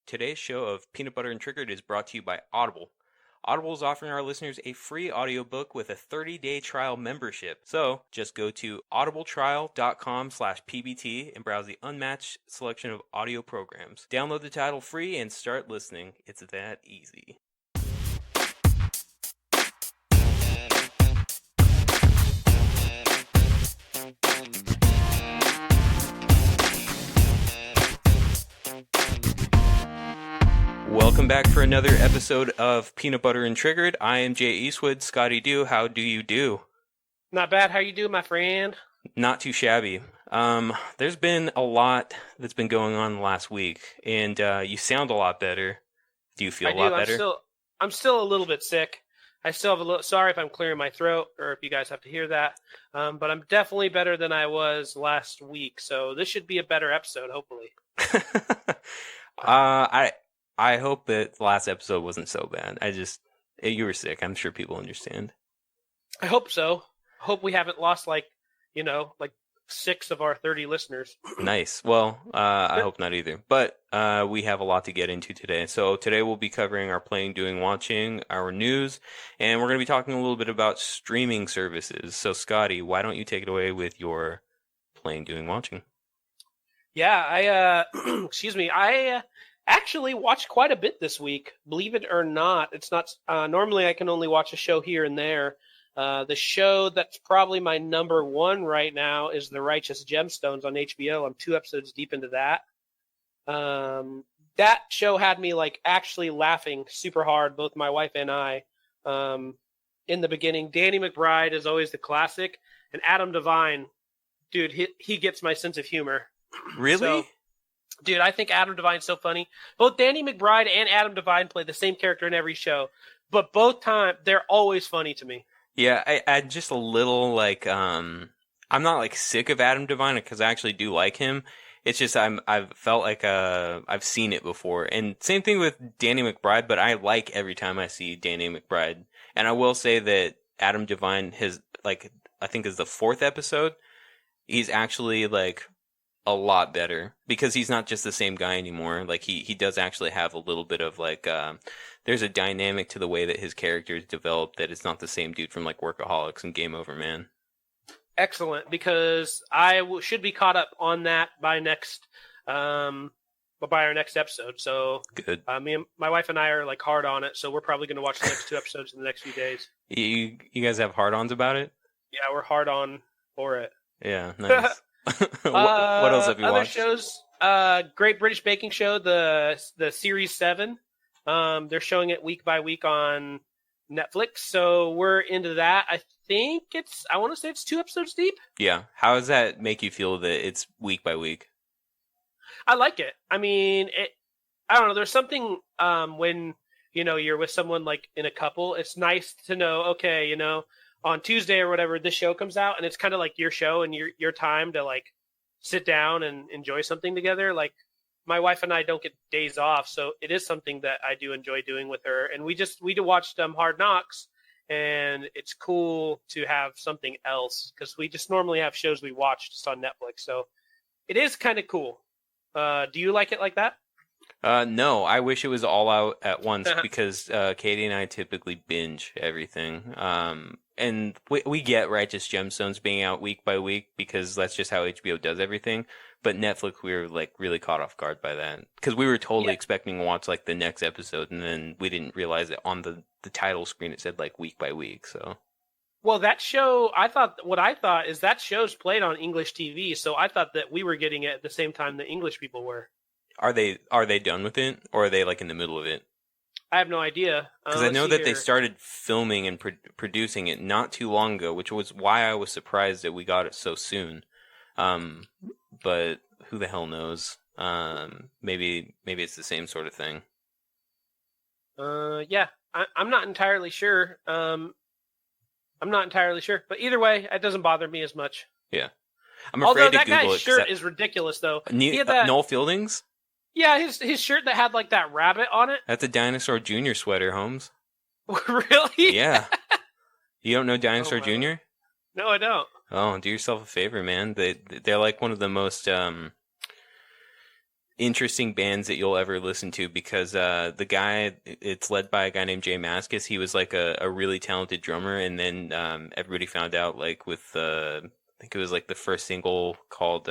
Today's show of Peanut Butter and Triggered is brought to you by Audible. Audible is offering our listeners a free audiobook with a 30-day trial membership. So just go to audibletrial.com/PBT and browse the unmatched selection of audio programs. Download the title free and start listening. It's that easy. Welcome back for another episode of Peanut Butter and Triggered. I am Jay Eastwood. Scotty Do, how do you do? Not bad. How you do, my friend? Not too shabby. There's been a lot that's been going on the last week, and you sound a lot better. Do you feel a lot better? I'm still a little bit sick. I still have a little. Sorry if I'm clearing my throat or if you guys have to hear that. But I'm definitely better than I was last week. So this should be a better episode, hopefully. I hope that the last episode wasn't so bad. You were sick. I'm sure people understand. I hope so. Hope we haven't lost like 6 of our 30 listeners. Nice. Well, I hope not either. But we have a lot to get into today. So today we'll be covering our playing, doing, watching, our news, and we're going to be talking a little bit about streaming services. So Scotty, why don't you take it away with your playing, doing, watching? Yeah, I actually watched quite a bit this week. Believe it or not, it's not. Normally, I can only watch a show here and there. The show that's probably my number one right now is The Righteous Gemstones on HBO. I'm 2 episodes deep into that. That show had me actually laughing super hard, both my wife and I. In the beginning, Danny McBride is always the classic, and Adam Devine, dude, he gets my sense of humor. Really? So, dude, I think Adam Devine's so funny. Both Danny McBride and Adam Devine play the same character in every show, but both times they're always funny to me. Yeah, I'm just a little I'm not sick of Adam Devine because I actually do like him. It's just I've felt like I've seen it before, and same thing with Danny McBride. But I like every time I see Danny McBride, and I will say that Adam Devine has I think is the 4th episode. He's actually a lot better because he's not just the same guy anymore. He does actually have a little bit of there's a dynamic to the way that his character is developed that it's not the same dude from Workaholics and Game Over Man. Excellent, because I should be caught up on that by our next episode. So good. My wife and I are hard on it, so we're probably going to watch the next 2 episodes in the next few days. You guys have hard-ons about it? Yeah, we're hard on for it. Yeah, nice. What else have you watched? Other shows, Great British Baking Show, the Series 7. They're showing it week by week on Netflix, so we're into that. I want to say it's 2 episodes deep. Yeah. How does that make you feel that it's week by week? I like it. I mean, I don't know. There's something when you're with someone in a couple. It's nice to know. Okay, on Tuesday or whatever, this show comes out, and it's kind of like your show and your time to sit down and enjoy something together. My wife and I don't get days off, so it is something that I do enjoy doing with her. And we watched Hard Knocks, and it's cool to have something else because we just normally have shows we watch just on Netflix. So it is kind of cool. Do you like it like that? No, I wish it was all out at once because Katie and I typically binge everything. And we get Righteous Gemstones being out week by week because that's just how HBO does everything. But Netflix, we were really caught off guard by that because we were totally expecting to watch the next episode, and then we didn't realize that on the title screen it said week by week. So, well, that show, I thought is that show's played on English TV, so I thought that we were getting it at the same time the English people were. Are they done with it, or are they in the middle of it? I have no idea. Because I know that they started filming and producing it not too long ago, which was why I was surprised that we got it so soon. But who the hell knows? Maybe it's the same sort of thing. Yeah, I'm not entirely sure. But either way, it doesn't bother me as much. Yeah, I'm afraid to Google it. Although that guy's shirt is ridiculous, though. Noel Fielding's? Yeah, his shirt that had that rabbit on it. That's a Dinosaur Jr. sweater, Holmes. Really? Yeah. You don't know Dinosaur Jr.? No, I don't. Oh, do yourself a favor, man. They're one of the most interesting bands that you'll ever listen to because the guy, it's led by a guy named Jay Mascis. He was like a really talented drummer, and then everybody found out like with I think it was like the first single called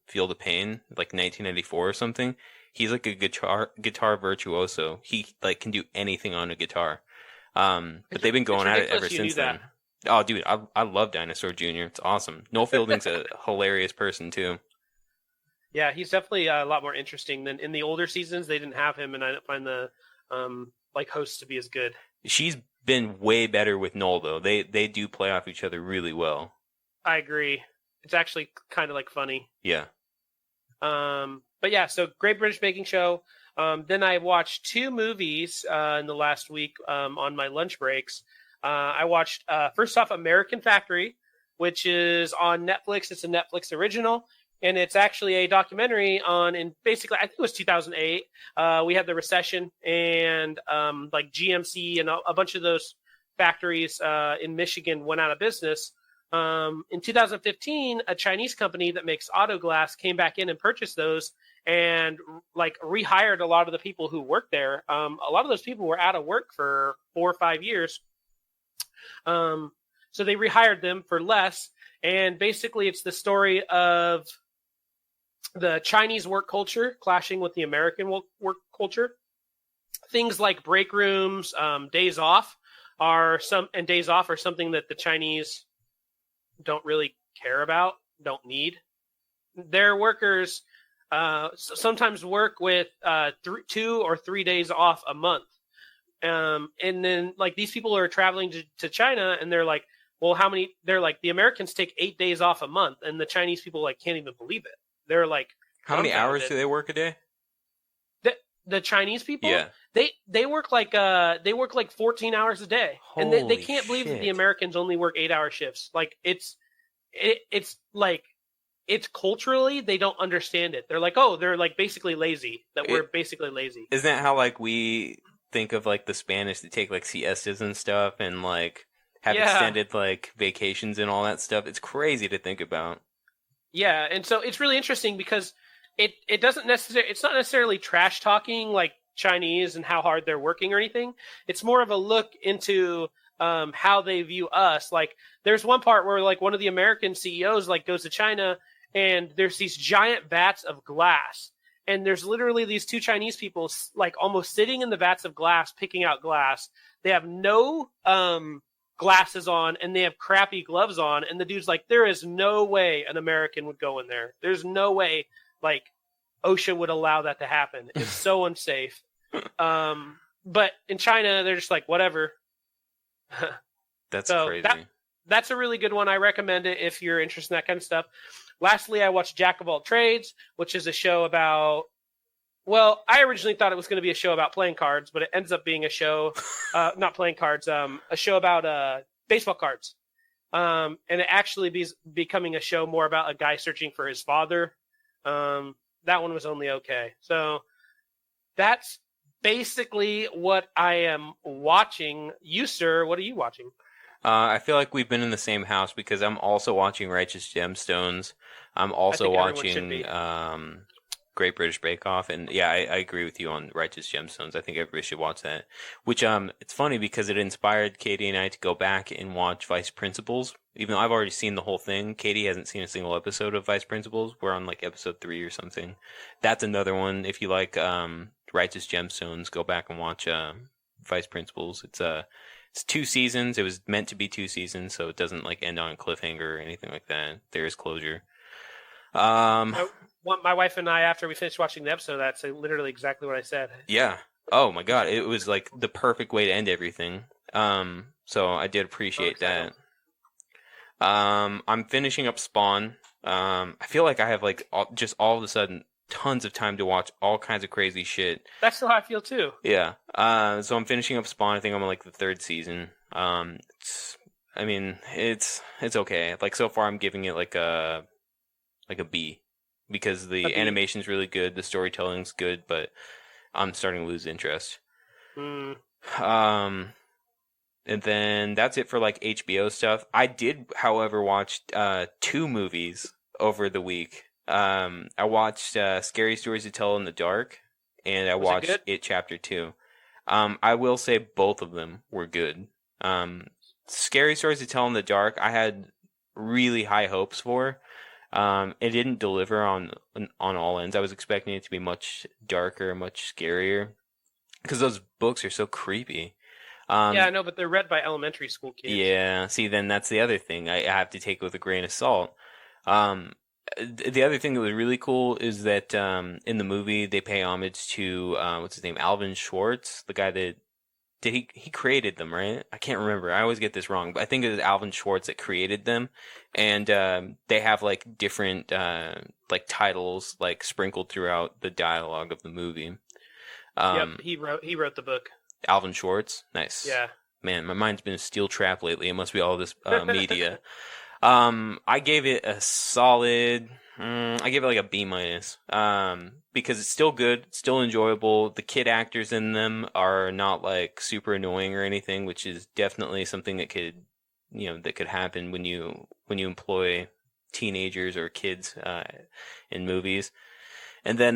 "Feel the Pain," like 1994 or something. He's like a guitar virtuoso. He like can do anything on a guitar. But they've been going at it ever since then. Oh, dude, I love Dinosaur Jr. It's awesome. Noel Fielding's a hilarious person too. Yeah, he's definitely a lot more interesting than in the older seasons. They didn't have him, and I don't find the like hosts to be as good. She's been way better with Noel though. They do play off each other really well. I agree. It's actually kind of like funny. Yeah. But yeah, so Great British Baking Show. Then I watched 2 movies in the last week on my lunch breaks. I watched first off American Factory, which is on Netflix. It's a Netflix original, and it's actually a documentary on. And basically, I think it was 2008. We had the recession, and like GMC and a bunch of those factories in Michigan went out of business. In 2015, a Chinese company that makes auto glass came back in and purchased those and like rehired a lot of the people who worked there. A lot of those people were out of work for 4 or 5 years. So they rehired them for less. And basically it's the story of the Chinese work culture clashing with the American work culture. Things like break rooms, days off are something that the Chinese don't really care about, don't need. Their workers sometimes work with 2 or 3 days off a month. And then like these people are traveling to China and they're like, well, how many? They're like, the Americans take 8 days off a month, and the Chinese people like can't even believe it. They're like, how many hours do they work a day? The Chinese people, yeah, they work like 14 hours a day, and they can't believe that the Americans only work 8-hour shifts. Like it's like it's culturally they don't understand it. They're like, oh, they're like basically lazy. We're basically lazy. Isn't that how like we think of like the Spanish that take like siestas and stuff and like have extended like vacations and all that stuff? It's crazy to think about. Yeah, and so it's really interesting because it doesn't necessarily, it's not necessarily trash talking like Chinese and how hard they're working or anything. It's more of a look into how they view us. Like there's one part where like one of the American CEOs like goes to China and there's these giant vats of glass. And there's literally these 2 Chinese people like almost sitting in the vats of glass, picking out glass. They have no glasses on and they have crappy gloves on. And the dude's like, there is no way an American would go in there. There's no way like OSHA would allow that to happen. It's so unsafe. But in China, they're just like, whatever. That's so crazy. That's a really good one. I recommend it if you're interested in that kind of stuff. Lastly, I watched Jack of All Trades, which is a show about, well, I originally thought it was going to be a show about playing cards, but it ends up being a show, not playing cards, a show about baseball cards. And it actually becoming a show more about a guy searching for his father. That one was only okay. So that's basically what I am watching. You, sir, what are you watching? I feel like we've been in the same house because I'm also watching Righteous Gemstones. I'm also watching Great British Bake Off, and yeah, I agree with you on Righteous Gemstones. I think everybody should watch that. Which it's funny because it inspired Katie and I to go back and watch Vice Principals. Even though I've already seen the whole thing, Katie hasn't seen a single episode of Vice Principals. We're on like episode 3 or something. That's another one. If you like Righteous Gemstones, go back and watch Vice Principals. It's 2 seasons. It was meant to be 2 seasons, so it doesn't like end on a cliffhanger or anything like that. There is closure. My wife and I, after we finished watching the episode, that's literally exactly what I said. Yeah. Oh my god, it was like the perfect way to end everything. So I did appreciate that. I'm finishing up Spawn. I feel like I have like just all of a sudden tons of time to watch all kinds of crazy shit. That's how I feel too. Yeah. So I'm finishing up Spawn. I think I'm on like the 3rd season. It's okay. Like so far I'm giving it like a B because the animation's really good, the storytelling's good, but I'm starting to lose interest. And then that's it for like HBO stuff. I did, however, watch 2 movies over the week. I watched Scary Stories to Tell in the Dark, and I Was it watched good? It Chapter 2. I will say both of them were good. Scary Stories to Tell in the Dark, I had really high hopes for. It didn't deliver on all ends. I was expecting it to be much darker, much scarier, because those books are so creepy. Yeah, Um, I know, but they're read by elementary school kids. yeah, see, then that's the other thing I have to take with a grain of salt. Um, the other thing that was really cool is that in the movie they pay homage to what's his name, Alvin Schwartz, the guy that did he created them, right? I can't remember. I always get this wrong, but I think it was Alvin Schwartz that created them, and they have like different like titles like sprinkled throughout the dialogue of the movie. Yep, Um, he wrote the book. Alvin Schwartz, nice. Yeah. Man, my mind's been a steel trap lately. It must be all this media. I gave it a solid. I gave it like a B minus. Because it's still good, still enjoyable. The kid actors in them are not like super annoying or anything, which is definitely something that could, that could happen when you employ teenagers or kids in movies. And then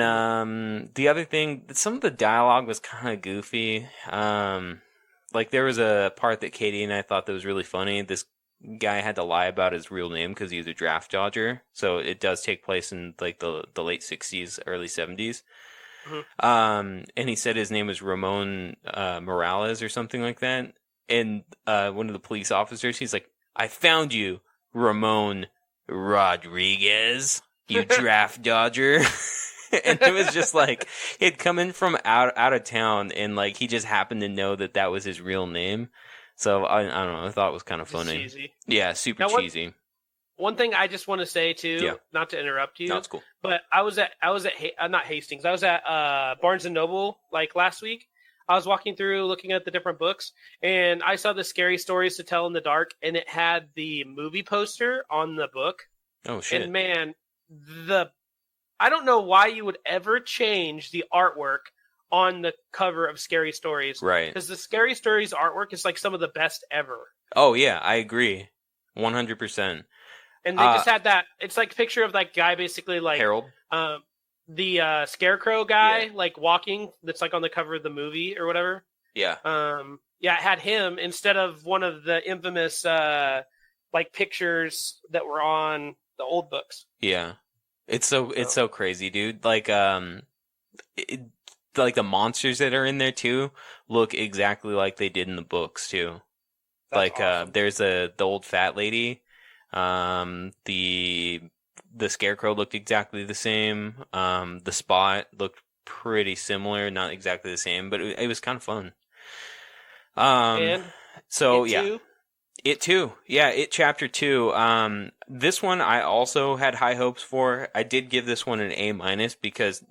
the other thing, some of the dialogue was kind of goofy. Like there was a part that Katie and I thought that was really funny. This guy had to lie about his real name because he was a draft dodger. So it does take place in like the late 60s, early 70s. Mhm. And he said his name was Ramon Morales or something like that. And one of the police officers, he's like, "I found you, Ramon Rodriguez, you draft dodger." And it was just like he'd come in from out of town, and like he just happened to know that that was his real name. So I don't know. I thought it was kind of Just funny. cheesy. Yeah, super Now, cheesy. one thing I just want to say too, Yeah, not to interrupt no, you, it's cool. but I was at not Hastings. I was at Barnes and Noble like last week. I was walking through looking at the different books, and I saw the Scary Stories to Tell in the Dark, and it had the movie poster on the book. Oh shit. And man, the I don't know why you would ever change the artwork on the cover of Scary Stories, Right. because the Scary Stories artwork is like some of the best ever. Oh yeah, I agree. 100%. And they just had that. It's like a picture of that guy basically like Harold. the Scarecrow guy Yeah. like walking. That's like on the cover of the movie or whatever. Yeah. Yeah, it had him instead of one of the infamous like pictures that were on the old books. Yeah. It's so crazy, dude. Like it, like the monsters that are in there too look exactly like they did in the books too. That's Like awesome. there's the old fat lady. The scarecrow looked exactly the same. The spot looked pretty similar, not exactly the same, but it was kind of fun. Um, And so it yeah, too. it too. Yeah, it chapter 2. This one I also had high hopes for. I did give this one an A minus because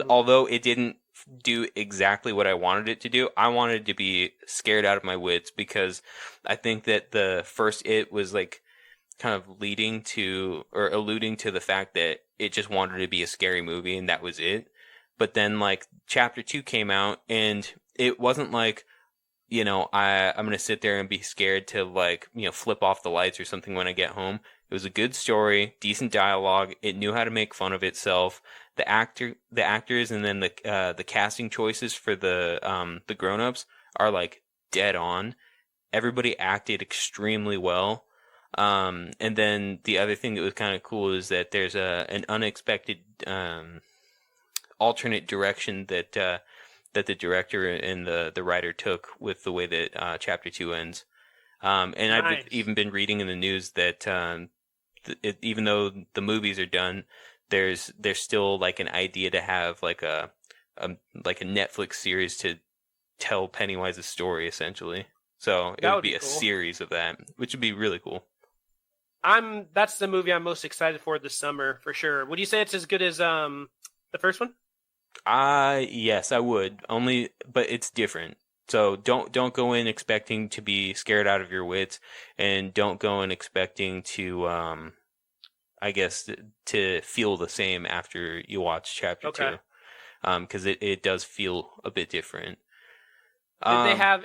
although it didn't do exactly what I wanted it to do, I wanted to be scared out of my wits because I think that the first It was like kind of leading to or alluding to the fact that it just wanted to be a scary movie and that was it. But then like chapter 2 came out and it wasn't like I'm gonna sit there and be scared to like flip off the lights or something when I get home. It was a good story, decent dialogue. It knew how to make fun of itself. The actors, and then the casting choices for the grown-ups are like dead on. Everybody acted extremely well. And then the other thing that was kind of cool is that there's an unexpected alternate direction that the director and the writer took with the way that chapter 2 ends. And I've Nice. even been reading in the news that even though the movies are done, there's still like an idea to have like a like a Netflix series to tell Pennywise's story essentially. So it That would would be be a cool. series of that, which would be really cool. That's the movie I'm most excited for this summer for sure. Would you say it's as good as the first one? Yes, I would. Only, but it's different. So don't go in expecting to be scared out of your wits, and don't go in expecting to I guess to feel the same after you watch chapter Okay. 2. Because it does feel a bit different. Did they Um, have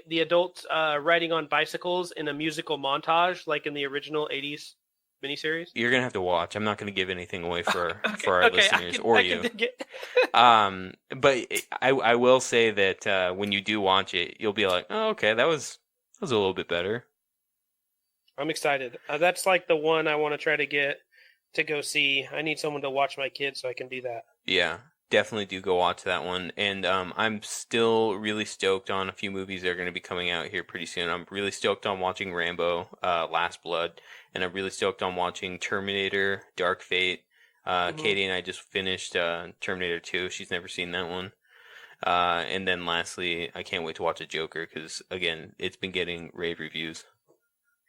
the adults riding on bicycles in a musical montage like in the original '80s? miniseries? You're gonna have to watch. I'm not gonna give anything away Okay, for our okay, listeners or I can you. dig it. But I will say that when you do watch it, you'll be like, oh, okay, that was a little bit better. I'm excited. That's like the one I want to try to get to go see. I need someone to watch my kids so I can do that. Yeah, definitely do go watch that one. And I'm still really stoked on a few movies that are going to be coming out here pretty soon. I'm really stoked on watching Rambo, Last Blood, and I'm really stoked on watching Terminator, Dark Fate. Hmm. Katie and I just finished Terminator 2. She's never seen that one. And then lastly, I can't wait to watch a Joker because, again, it's been getting rave reviews.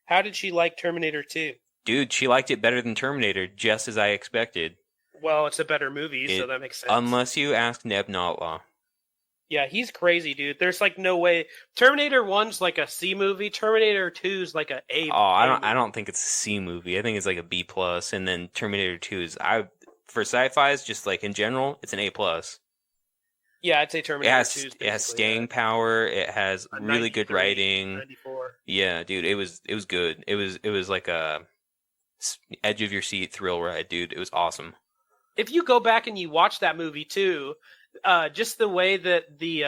How did she like Terminator 2? Dude, she liked it better than Terminator, just as I expected. Well, it's a better movie, so It, that makes sense. unless you ask Neb Notlaw. Yeah, he's crazy, dude. There's like no way. Terminator 1's like a C movie. Terminator 2's like Oh, A I movie. don't think it's a C movie. I think it's like a B plus, and then Terminator 2 is for sci-fi's just like in general, it's an A plus. Yeah, I'd say It Terminator 2 has is it has basically staying power. It has a really good 93, writing. 94. Yeah, dude, it was good. It was like a edge of your seat thrill ride, dude. It was awesome. If you go back and you watch that movie too, just the way that the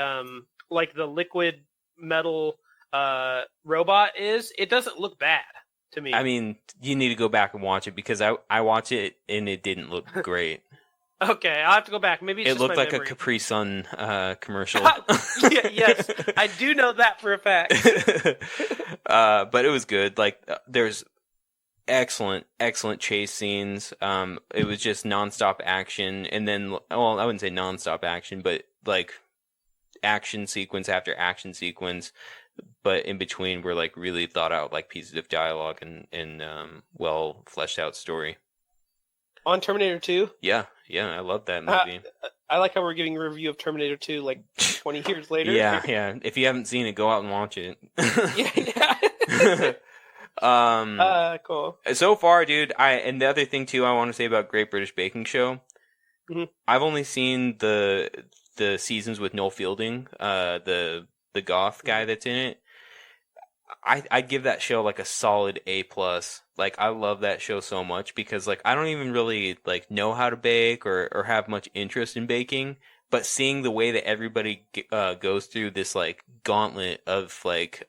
like the liquid metal robot is, it doesn't look bad to I me. mean, you need to go back and watch it because I watched it and it didn't look great. Okay, I'll have to go back. Maybe it's It just my looked like a memory. Capri Sun commercial. Yeah, yes, I do know that for a fact. But it was good. Like there's excellent chase scenes. It was just nonstop action, and then well, I wouldn't say nonstop action, but like action sequence after action sequence. But in between were like really thought out like pieces of dialogue and well fleshed out story. On Terminator 2, Yeah, I love that uh, movie. I like how we're giving a review of Terminator 2 like 20 years later. Yeah. If you haven't seen it, go out and watch it. Yeah, yeah. Cool. So far, dude, and the other thing too I want to say about Great British Baking Show, Mhm. I've only seen the seasons with Noel Fielding, the goth guy that's in it. I'd give that show like a solid A plus. Like I love that show so much because like I don't even really like know how to bake or have much interest in baking, but seeing the way that everybody goes through this like gauntlet of like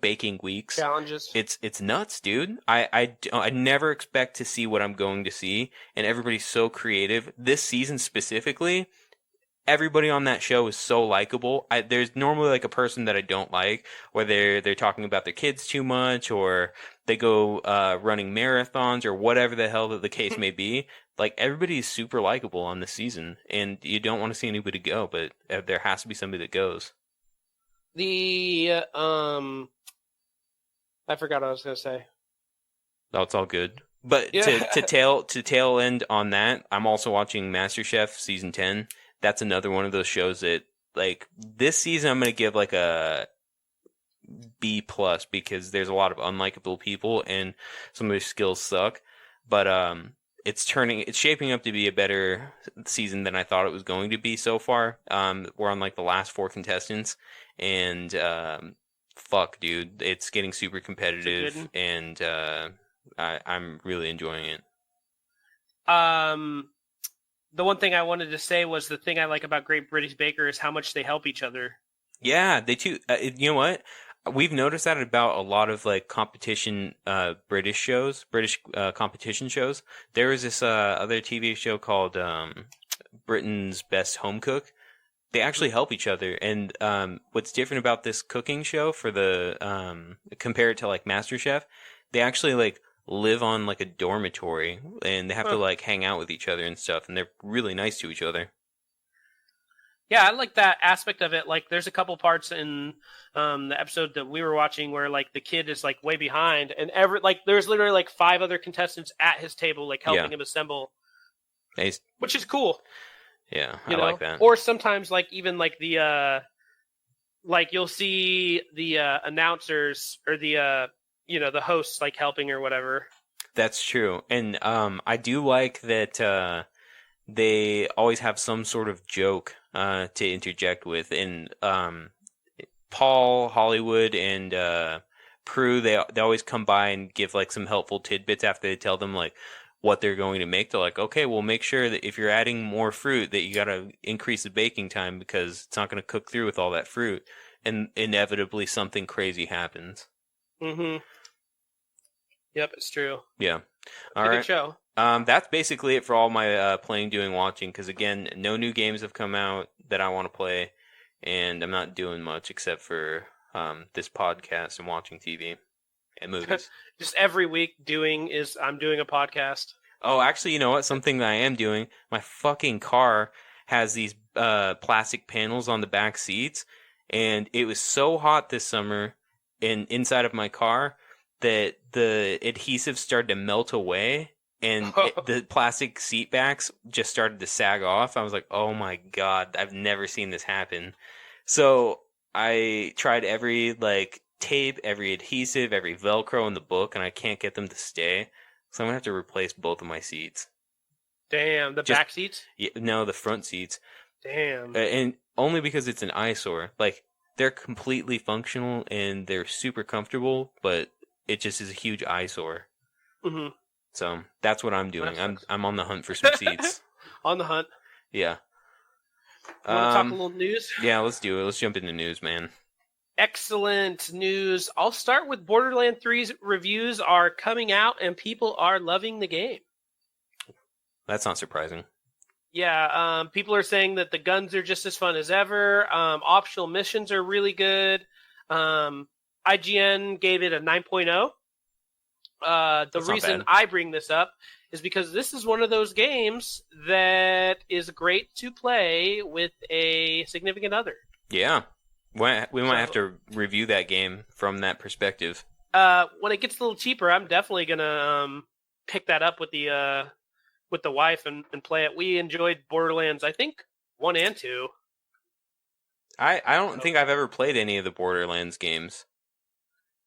baking weeks, Challenges. it's nuts, dude. I never expect to see what I'm going to see, and everybody's so creative. This season specifically, everybody on that show is so likable. There's normally like a person that I don't like, where they're talking about their kids too much, or they go running marathons, or whatever the hell that the case may be. Like everybody is super likable on this season, and you don't want to see anybody go, but there has to be somebody that goes. The I forgot what I was gonna say. Oh, it's all good. But Yeah. to tail end on that, I'm also watching MasterChef season 10. That's another one of those shows that like this season I'm gonna give like a B plus because there's a lot of unlikable people and some of their skills suck. But it's shaping up to be a better season than I thought it was going to be so far. We're on like the last four contestants, and fuck, dude, it's getting super Is it good? competitive, and I'm really enjoying it. Um, the one thing I wanted to say was the thing I like about Great British Baker is how much they help each other. Yeah, they too. You know what? We've noticed that about a lot of like competition, British shows, British competition shows. There was this other TV show called Britain's Best Home Cook. They actually help each other, and what's different about this cooking show for the compared to like MasterChef, they actually like live on like a dormitory, and they have to Huh. like hang out with each other and stuff, and they're really nice to each other. Yeah, I like that aspect of it. Like, there's a couple parts in the episode that we were watching where like the kid is like way behind, and there's literally like five other contestants at his table, like Yeah, helping him assemble, they, which is cool. yeah, I You like know, that. or sometimes like even like the like you'll see the announcers or the the hosts like helping or whatever. That's true. And I do like that they always have some sort of joke to interject with. And Paul Hollywood and Prue, they always come by and give like some helpful tidbits after they tell them like what they're going to make. They're like, okay, well, make sure that if you're adding more fruit, that you got to increase the baking time because it's not going to cook through with all that fruit, and inevitably something crazy happens. Mm-hmm. Yep, it's true. Yeah. All It's a right. good show. That's basically it for all my playing, doing, watching. Because again, no new games have come out that I want to play, and I'm not doing much except for this podcast and watching TV and movies. Just every week I'm doing a podcast. Oh, actually, you know what? Something that I am doing. My fucking car has these plastic panels on the back seats, and it was so hot this summer inside of my car that the adhesive started to melt away, and the plastic seat backs just started to sag off. I was like, oh my God, I've never seen this happen. So I tried every like tape, every adhesive, every Velcro in the book, and I can't get them to stay. So I'm gonna have to replace both of my seats. Damn, the back seats? Yeah, no, the front seats. Damn. And only because it's an eyesore. Like, they're completely functional and they're super comfortable, but it just is a huge eyesore. Mm-hmm. So that's what I'm doing. I'm on the hunt for some seats. On the hunt. Yeah. Want to talk a little news? Yeah, let's do it. Let's jump into news, man. Excellent news. I'll start with Borderlands 3's reviews are coming out and people are loving the game. That's not surprising. Yeah, people are saying that the guns are just as fun as ever. Optional missions are really good. IGN gave it a 9.0. The reason I bring this up is because this is one of those games that is great to play with a significant other. Yeah. We might have to review that game from that perspective. When it gets a little cheaper, I'm definitely gonna pick that up with the wife and play it. We enjoyed Borderlands, I think 1 and 2. I don't think I've ever played any of the Borderlands games.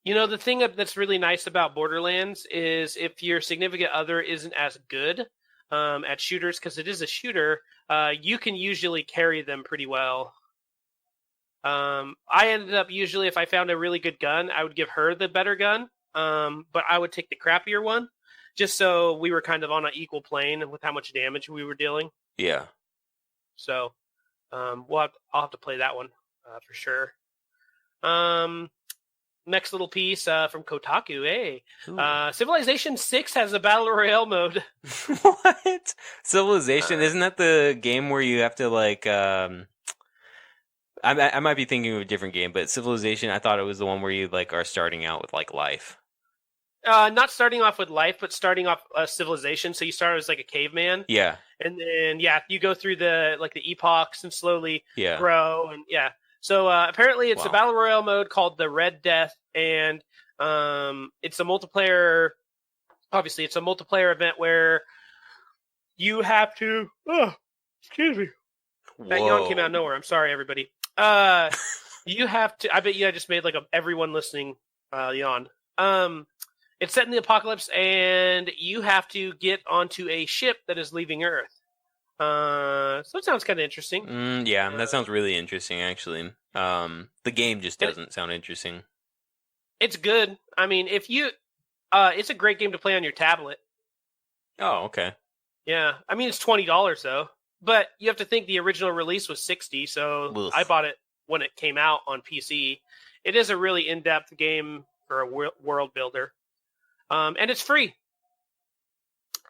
You know, the thing that's really nice about Borderlands is if your significant other isn't as good at shooters, because it is a shooter, you can usually carry them pretty well. I ended up usually, if I found a really good gun, I would give her the better gun, but I would take the crappier one, just so we were kind of on an equal plane with how much damage we were dealing. Yeah. So, I'll have to play that one for sure. Next little piece from Kotaku. Hey, Civilization 6 has a battle royale mode. What? Civilization? Isn't that the game where you have to like? I might be thinking of a different game, but Civilization, I thought it was the one where you like are starting out with like life. Not starting off with life, but starting off civilization. So you start as like a caveman. Yeah. And then you go through the epochs and slowly grow and So apparently it's a battle royale mode called the Red Death, and it's a multiplayer. Obviously, it's a multiplayer event where you have to. Oh, excuse me. That yawn came out of nowhere. I'm sorry, everybody. You have to. I bet you I just made like everyone listening yawn. It's set in the apocalypse, and you have to get onto a ship that is leaving Earth. So it sounds kind of interesting. That sounds really interesting, actually. The game just doesn't sound interesting. It's good. I mean, if you, it's a great game to play on your tablet. Oh, okay. Yeah, I mean it's $20 though, but you have to think the original release was $60, so Ugh. I bought it when it came out on PC. It is a really in-depth game for a world builder, and it's free.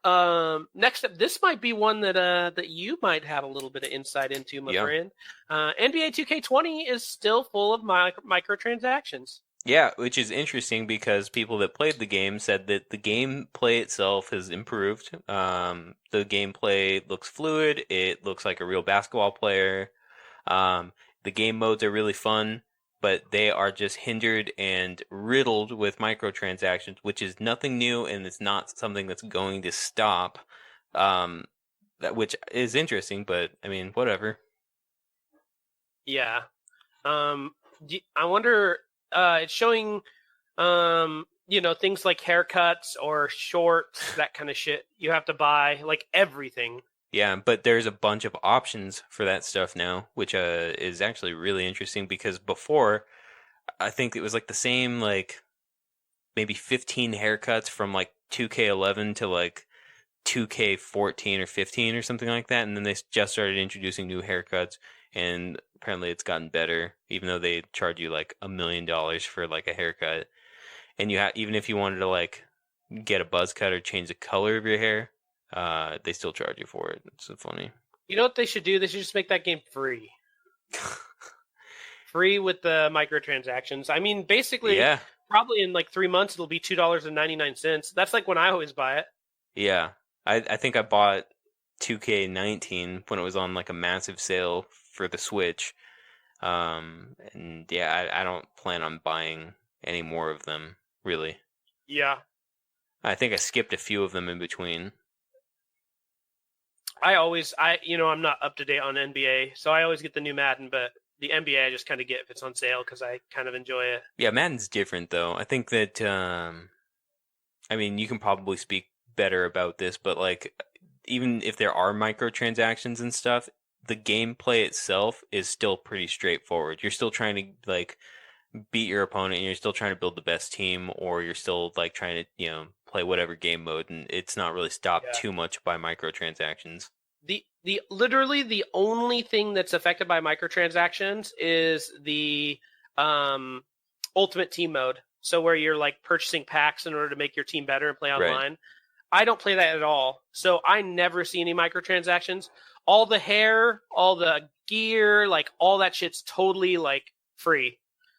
Next up, this might be one that you might have a little bit of insight into, my friend. NBA 2K20 is still full of microtransactions. Yeah, which is interesting because people that played the game said that the gameplay itself has improved. The gameplay looks fluid. It looks like a real basketball player. The game modes are really fun, but they are just hindered and riddled with microtransactions, which is nothing new, and it's not something that's going to stop. Which is interesting, but I mean, whatever. Yeah. I wonder. It's showing, things like haircuts or shorts, that kind of shit. You have to buy like everything. Yeah, but there's a bunch of options for that stuff now, which is actually really interesting because before, I think it was like the same like maybe 15 haircuts from like 2K11 to like 2K14 or 15 or something like that, and then they just started introducing new haircuts, and apparently it's gotten better, even though they charge you like $1 million for like a haircut, and even if you wanted to like get a buzz cut or change the color of your hair, they still charge you for it. It's so funny. You know what they should do? They should just make that game free. Free with the microtransactions. I mean, basically, Yeah, probably in like 3 months, it'll be $2.99. That's like when I always buy it. yeah. I think I bought 2K19 when it was on like a massive sale for the Switch. And yeah, I don't plan on buying any more of them, really. Yeah. I think I skipped a few of them in between. I'm not up to date on NBA, so I always get the new Madden, but the NBA I just kind of get if it's on sale because I kind of enjoy it. Yeah, Madden's different though. I think that, I mean, you can probably speak better about this, but like, even if there are microtransactions and stuff, the gameplay itself is still pretty straightforward. You're still trying to like beat your opponent, and you're still trying to build the best team, or you're still like trying to, play whatever game mode, and it's not really stopped Yeah. too much by microtransactions. The literally the only thing that's affected by microtransactions is the ultimate team mode. So where you're like purchasing packs in order to make your team better and play online. Right. I don't play that at all. So I never see any microtransactions. All the hair, all the gear, like all that shit's totally like free.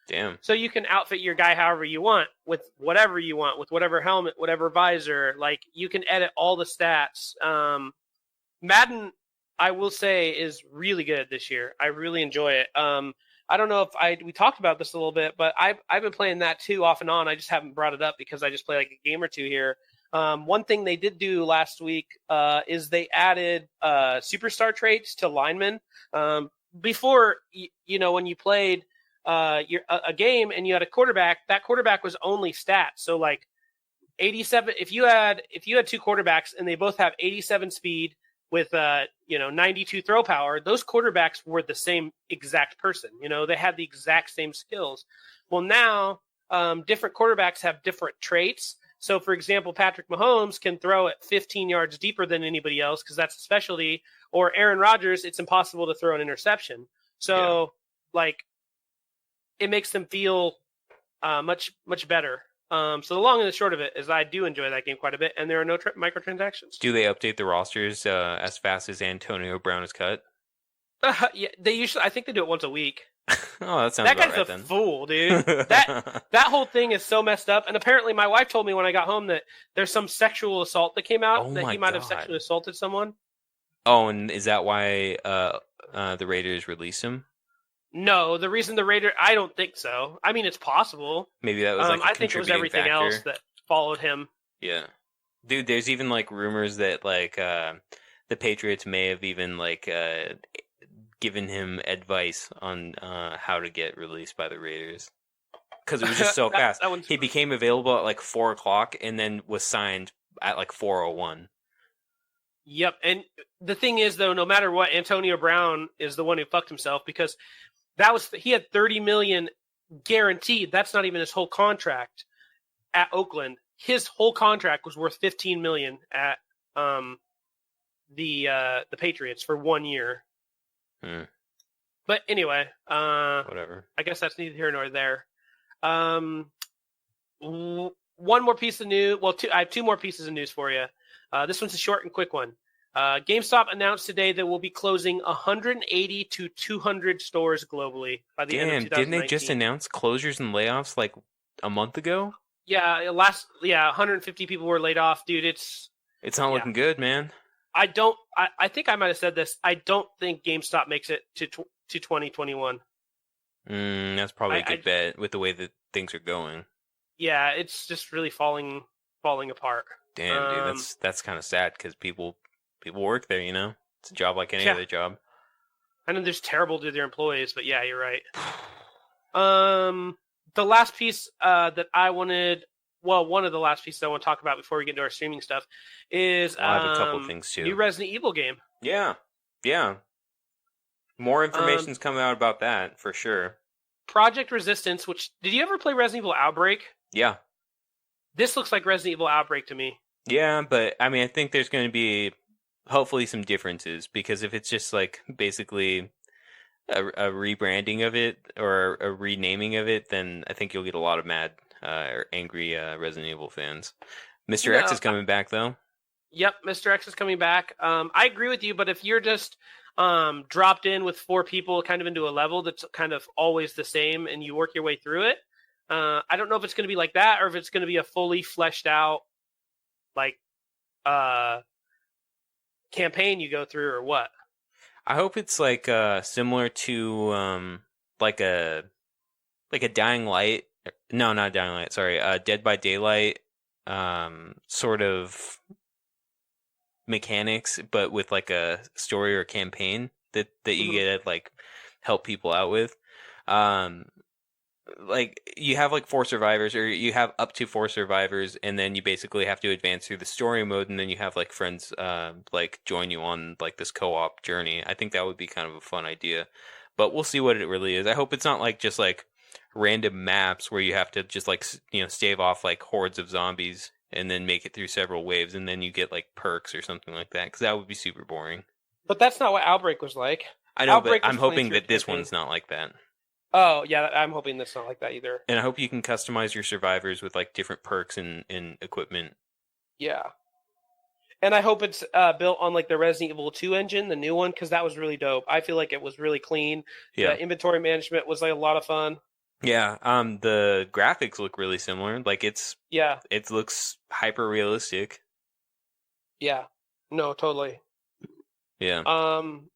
Damn. So you can outfit your guy however you want, with whatever you want, with whatever helmet, whatever visor. Like you can edit all the stats. Madden, I will say, is really good this year. I really enjoy it. I don't know if we talked about this a little bit, but I've been playing that too off and on. I just haven't brought it up because I just play like a game or two here. One thing they did do last week is they added superstar traits to linemen. Before, when you played a game and you had a quarterback, that quarterback was only stats. So like 87. If you had two quarterbacks and they both have 87 speed with 92 throw power, those quarterbacks were the same exact person. They had the exact same skills. Well, now different quarterbacks have different traits. So, for example, Patrick Mahomes can throw it 15 yards deeper than anybody else because that's a specialty. Or Aaron Rodgers, it's impossible to throw an interception. So, it makes them feel much, much better. So the long and the short of it is I do enjoy that game quite a bit, and there are no microtransactions. Do they update the rosters as fast as Antonio Brown is cut? Yeah, they usually. I think they do it once a week. Oh, that sounds That about guy's right a then. fool, dude. That whole thing is so messed up. And apparently, my wife told me when I got home that there's some sexual assault that came out, Oh that my he might have God. sexually assaulted someone. Oh, and is that why the Raiders released him? No, the reason I don't think so. I mean, it's possible. Maybe that was like a I think it was contributing everything factor. else that followed him. Yeah. Dude, there's even like rumors that like the Patriots may have even like given him advice on how to get released by the Raiders. Because it was just so fast. He became available at like 4:00 and then was signed at like 4:01. Yep, and the thing is, though, no matter what, Antonio Brown is the one who fucked himself because he had $30 million guaranteed. That's not even his whole contract at Oakland. His whole contract was worth $15 million at the Patriots for 1 year. But anyway, Whatever. I guess that's neither here nor there. One more piece of news. Well, I have two more pieces of news for you. This one's a short and quick one. GameStop announced today that we'll be closing 180 to 200 stores globally by the end of 2019. Didn't they just announce closures and layoffs like a month ago? Yeah, 150 people were laid off, dude. It's not looking good, man. I think I might have said this. I don't think GameStop makes it to 2021. That's probably a good bet with the way that things are going. Yeah, it's just really falling apart. Damn, dude, that's kind of sad because people work there, It's a job like any other job. I know there's terrible to their employees, but yeah, you're right. The last piece that I wanted, one of the last pieces I want to talk about before we get into our streaming stuff is I have a couple of things too. New Resident Evil game. Yeah. More information's coming out about that for sure. Project Resistance, which did you ever play Resident Evil Outbreak? Yeah. This looks like Resident Evil Outbreak to me. Yeah, but I mean, I think there's going to be hopefully some differences because if it's just like basically a rebranding of it or a renaming of it, then I think you'll get a lot of mad or angry Resident Evil fans. Mr. X No, is coming back though. yep, Mr. X is coming back. I agree with you, but if you're just dropped in with 4 people kind of into a level that's kind of always the same and you work your way through it, I don't know if it's going to be like that or if it's going to be a fully fleshed out like campaign you go through or what. I hope it's like similar to like a like a Dying Light. No, not Dying Light. Sorry, Dead by Daylight. Sort of mechanics, but with like a story or campaign that you Mhm. get to like help people out with. Um, like you have like 4 survivors, or you have up to 4 survivors, and then you basically have to advance through the story mode, and then you have like friends like join you on like this co-op journey. I think that would be kind of a fun idea, but we'll see what it really is. I hope it's not like just like random maps where you have to just like stave off like hordes of zombies and then make it through several waves, and then you get like perks or something like that, because that would be super boring. But that's not what Outbreak was like. I know, but Outbreak was I'm playing hoping through a that this campaign. one's not like that. Oh yeah, I'm hoping that's not like that either. And I hope you can customize your survivors with like different perks and equipment. Yeah, and I hope it's built on like the Resident Evil 2 engine, the new one, because that was really dope. I feel like it was really clean. Yeah. The inventory management was like a lot of fun. Yeah, the graphics look really similar. Like Yeah, it looks hyper realistic. yeah, no, totally. Yeah. Um,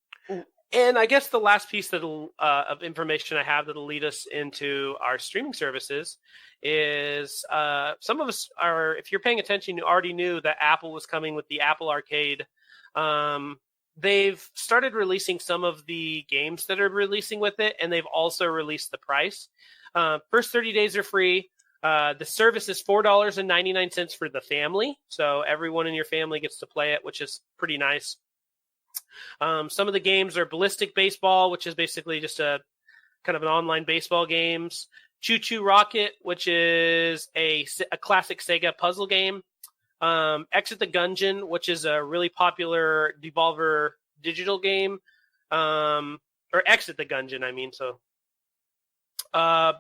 and I guess the last piece that'll of information I have that'll lead us into our streaming services is some of us are, if you're paying attention, you already knew that Apple was coming with the Apple Arcade. They've started releasing some of the games that are releasing with it, and they've also released the price. First 30 days are free. The service is $4.99 for the family, so everyone in your family gets to play it, which is pretty nice. Some of the games are Ballistic Baseball, which is basically just a kind of an online baseball games. Choo Choo Rocket, which is a classic Sega puzzle game. Exit the Gungeon, which is a really popular Devolver digital game. Or Exit the Gungeon, I mean. So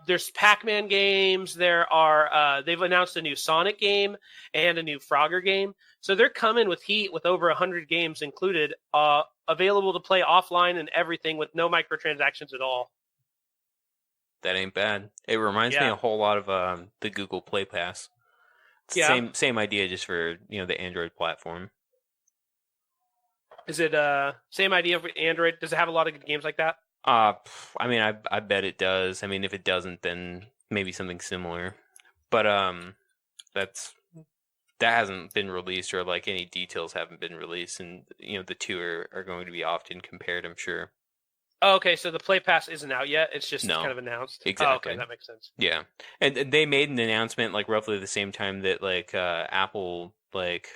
there's Pac-Man games. There are they've announced a new Sonic game and a new Frogger game. So they're coming with heat with over 100 games included, available to play offline and everything with no microtransactions at all. That ain't bad. It reminds me Yeah. a whole lot of the Google Play Pass. It's the Yeah. same idea, just for the Android platform. Is it same idea for Android? Does it have a lot of good games like that? I mean, I bet it does. I mean, if it doesn't, then maybe something similar. But that hasn't been released, or like any details haven't been released, and the two are going to be often compared, I'm sure. Oh, okay, so the Play Pass isn't out yet. It's just No, kind of announced. exactly. Oh, okay, that makes sense. Yeah, and they made an announcement like roughly the same time that like Apple like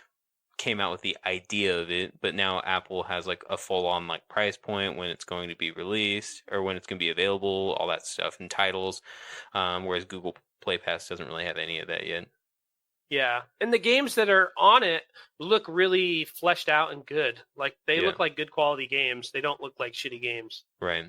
came out with the idea of it, but now Apple has like a full on like price point, when it's going to be released or when it's going to be available, all that stuff, and titles. Whereas Google Play Pass doesn't really have any of that yet. Yeah, and the games that are on it look really fleshed out and good. Like they Yeah. look like good quality games. They don't look like shitty games. Right.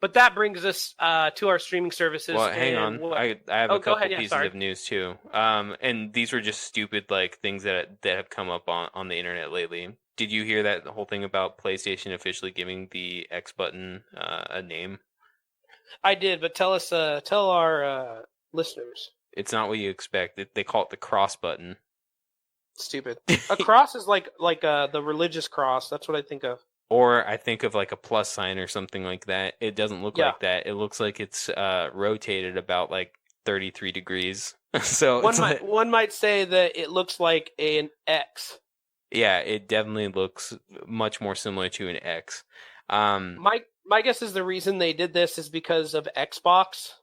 But that brings us to our streaming services. Well, hang and on. I have Oh, a go couple ahead. Yeah, pieces sorry. of news too. And these were just stupid like things that have come up on the internet lately. Did you hear that whole thing about PlayStation officially giving the X button a name? I did, but tell our listeners. It's not what you expect. They call it the cross button. Stupid. A cross is like the religious cross. That's what I think of. Or I think of like a plus sign or something like that. It doesn't look Yeah. like that. It looks like it's rotated about like 33 degrees. So One might say that it looks like an X. yeah, it definitely looks much more similar to an X. My guess is the reason they did this is because of Xbox.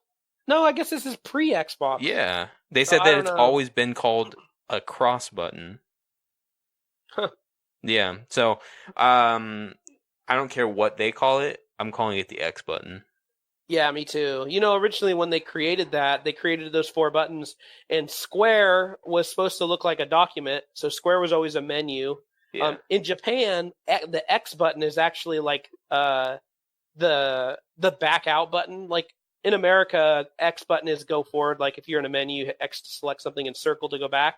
No, I guess this is pre-Xbox. Yeah, they said I that don't it's know. always been called a cross button. Huh. Yeah, so I don't care what they call it. I'm calling it the X button. Yeah, me too. You know, originally when they created that, they created those four buttons, and Square was supposed to look like a document. So Square was always a menu. Yeah, In Japan, the X button is actually like the back out button. Like in America, X button is go forward. Like if you're in a menu, you hit X to select something and circle to go back.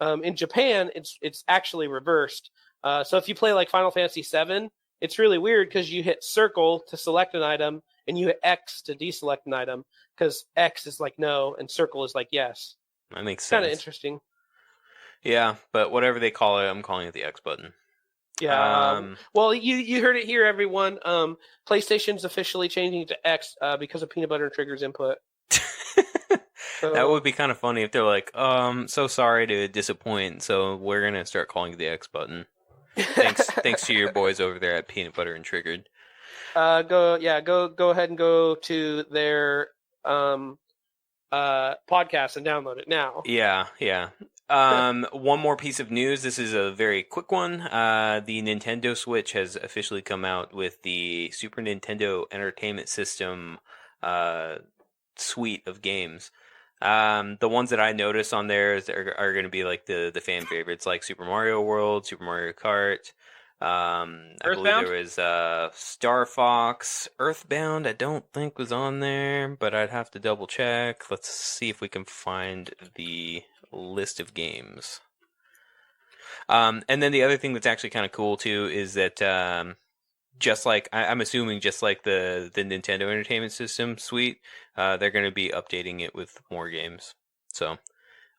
In Japan, it's actually reversed. So if you play like Final Fantasy VII, it's really weird because you hit circle to select an item and you hit X to deselect an item because X is like no and circle is like yes. that makes Kind of sense. interesting. Yeah, but whatever they call it, I'm calling it the X button. Yeah. Um, Well, you heard it here, everyone. PlayStation's officially changing to X because of Peanut Butter and Trigger's input. that So would be kind of funny if they're like, so sorry to disappoint, so we're gonna start calling it the X button. Thanks to your boys over there at Peanut Butter and Triggered. go ahead and go to their podcast and download it now. Yeah, yeah. One more piece of news. This is a very quick one. The Nintendo Switch has officially come out with the Super Nintendo Entertainment System suite of games. The ones that I noticed on there are going to be like the fan favorites, like Super Mario World, Super Mario Kart. I believe Earthbound? there was Star Fox, Earthbound. I don't think was on there, but I'd have to double check. Let's see if we can find the list of games. And then the other thing that's actually kind of cool too is that just like I'm assuming, just like the Nintendo Entertainment System suite, they're going to be updating it with more games. So,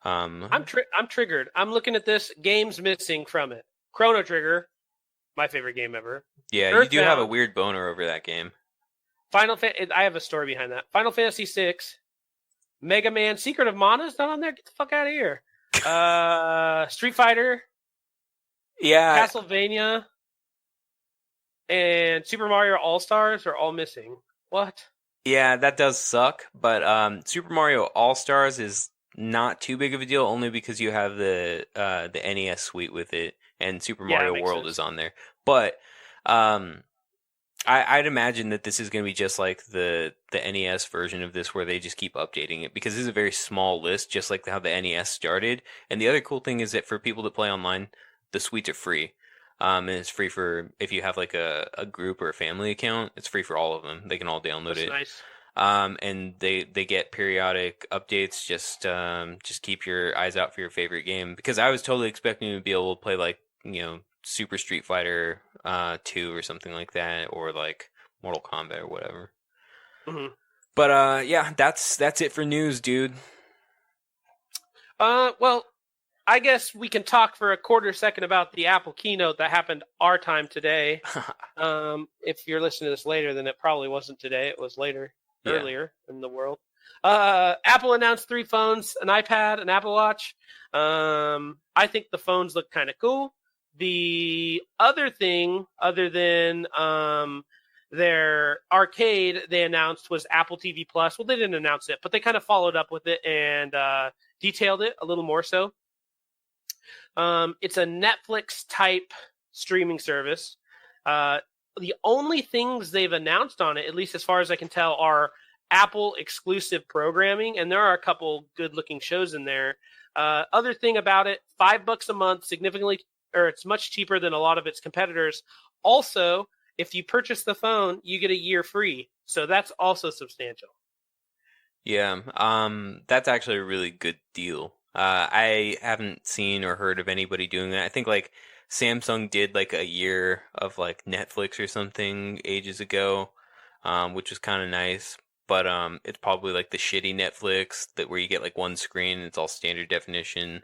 I'm triggered. I'm looking at this. Games missing from it. Chrono Trigger, my favorite game ever. yeah, you do have a Earthbound, weird boner over that game. I have a story behind that. Final Fantasy VI, Mega Man, Secret of Mana's not on there. Get the fuck out of here. Street Fighter, Yeah, Castlevania, and Super Mario All Stars are all missing. What? yeah, that does suck. But Super Mario All Stars is not too big of a deal, only because you have the NES suite with it, and Super Yeah, that Mario makes World sense. is on there. But um, I'd imagine that this is going to be just like the NES version of this, where they just keep updating it, because this is a very small list, just like how the NES started. And the other cool thing is that for people that play online, the suites are free. And it's free for if you have like a group or a family account. It's free for all of them. They can all download That's it. nice. And they get periodic updates. Just keep your eyes out for your favorite game, because I was totally expecting to be able to play like Super Street Fighter 2 or something like that, or like Mortal Kombat or whatever. Hmm. But yeah, that's it for news, dude. Well, I guess we can talk for a quarter second about the Apple keynote that happened our time today. If you're listening to this later, then it probably wasn't today. It was later, Yeah. earlier in the world. Apple announced 3 phones, an iPad, an Apple Watch. I think the phones look kind of cool. The other thing, other than their arcade, they announced was Apple TV Plus. Well, they didn't announce it, but they kind of followed up with it and detailed it a little more so. It's a Netflix type streaming service. The only things they've announced on it, at least as far as I can tell, are Apple exclusive programming, and there are a couple good looking shows in there. Other thing about it, $5 a month, significantly, or it's much cheaper than a lot of its competitors. Also, if you purchase the phone, you get a year free, so that's also substantial. Yeah. That's actually a really good deal. I haven't seen or heard of anybody doing that. I think like Samsung did like a year of like Netflix or something ages ago, which was kind of nice. But it's probably like the shitty Netflix that where you get like one screen and it's all standard definition.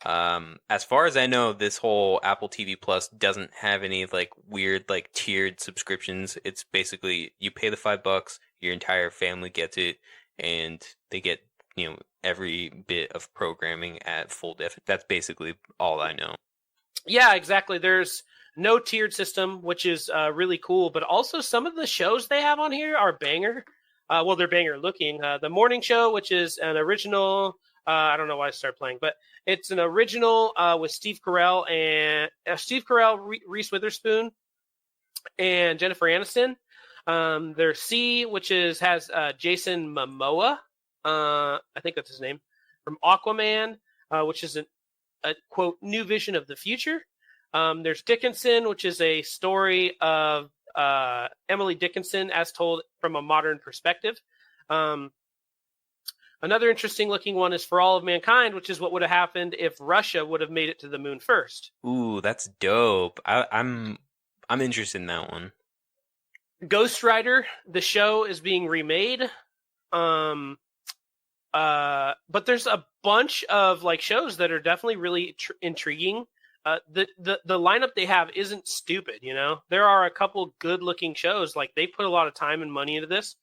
As far as I know, this whole Apple TV Plus doesn't have any like weird like tiered subscriptions. It's basically you pay the $5, your entire family gets it, and they get every bit of programming at full def. That's basically all I know. Yeah, exactly. There's no tiered system, which is really cool. But also, some of the shows they have on here are banger. Well, they're banger looking. The morning show, which is an original. I don't know why I started playing, but it's an original with Steve Carell and Reese Witherspoon, and Jennifer Aniston. There's C, which has Jason Momoa. I think that's his name, from Aquaman, which is a quote new vision of the future. There's Dickinson, which is a story of Emily Dickinson as told from a modern perspective. Another interesting looking one is For All of Mankind, which is what would have happened if Russia would have made it to the moon first. Ooh, that's dope. I'm interested in that one. Ghost Rider, the show, is being remade. But there's a bunch of like shows that are definitely really intriguing. The lineup they have isn't stupid, you know. There are a couple good looking shows. Like they put a lot of time and money into this.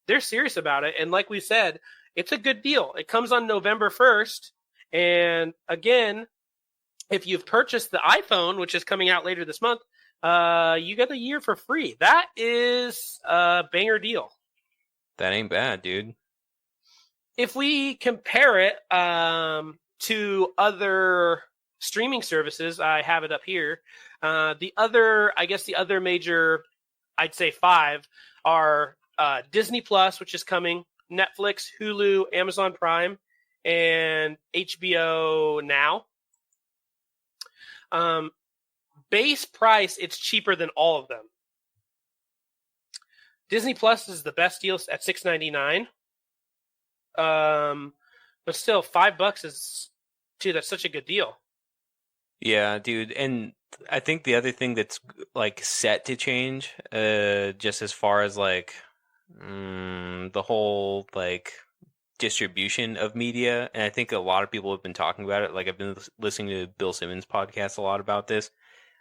They're serious about it, and like we said, it's a good deal. It comes on November 1st, and again, if you've purchased the iPhone, which is coming out later this month, you get a year for free. That is a banger deal. That ain't bad, dude. If we compare it to other streaming services, I have it up here. The other major, I'd say 5, are Disney Plus, which is coming, Netflix, Hulu, Amazon Prime, and HBO Now. Base price, it's cheaper than all of them. Disney Plus is the best deal at $6.99. But still, $5 is, dude, that's such a good deal. Yeah, dude, and I think the other thing that's like set to change, just as far as like the whole like distribution of media, and I think a lot of people have been talking about it. Like I've been listening to Bill Simmons' podcast a lot about this.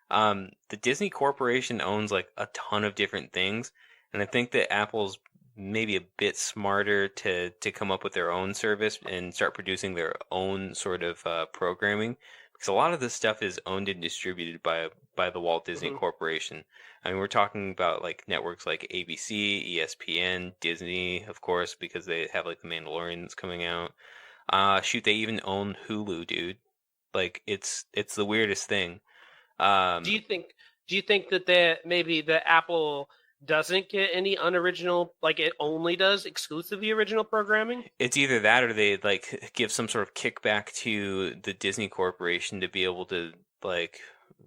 The Disney Corporation owns like a ton of different things, and I think that Apple's maybe a bit smarter to come up with their own service and start producing their own sort of programming, because a lot of this stuff is owned and distributed by the Walt Disney Corporation. I mean, we're talking about like networks like ABC, ESPN, Disney, of course, because they have like The Mandalorian that's coming out. Shoot, they even own Hulu, dude. Like it's the weirdest thing. Do you think that maybe the Apple doesn't get any unoriginal, like it only does exclusively original programming? It's either that or they like give some sort of kickback to the Disney Corporation to be able to like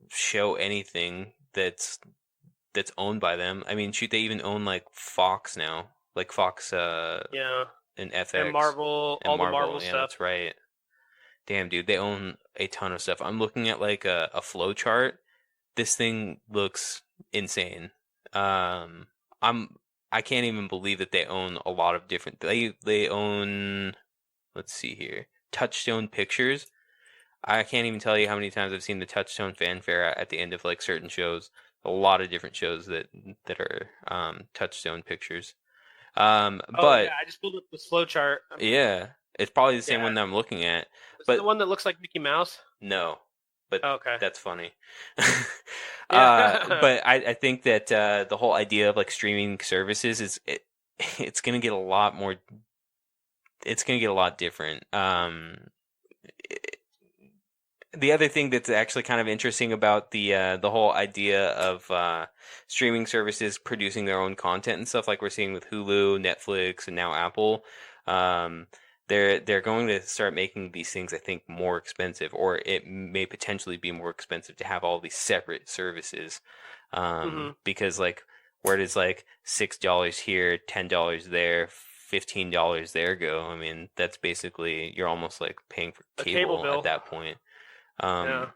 show anything that's owned by them. I mean, shoot, they even own like Fox now, like Fox, Yeah, and FX and Marvel, and all the Marvel. Marvel Yeah, stuff. that's right. Damn, dude, they own a ton of stuff. I'm looking at like a flow chart. This thing looks insane. I can't even believe that they own a lot of different. They own. Let's see here, Touchstone Pictures. I can't even tell you how many times I've seen the Touchstone fanfare at the end of like certain shows. A lot of different shows that are Touchstone Pictures. Oh But yeah, I just pulled up the flow chart. yeah, it's probably the same Yeah. one that I'm looking at. Is it But the one that looks like Mickey Mouse? no, but Okay. that's funny. Yeah. But I think that the whole idea of like streaming services it's gonna get a lot more. It's gonna get a lot different. The other thing that's actually kind of interesting about the whole idea of streaming services producing their own content and stuff, like we're seeing with Hulu, Netflix, and now Apple, they're going to start making these things, I think, more expensive, or it may potentially be more expensive to have all these separate services, because like where does like $6 here, $10 there, $15 there go? I mean, that's basically you're almost like paying for A cable cable bill. at that point. Yeah.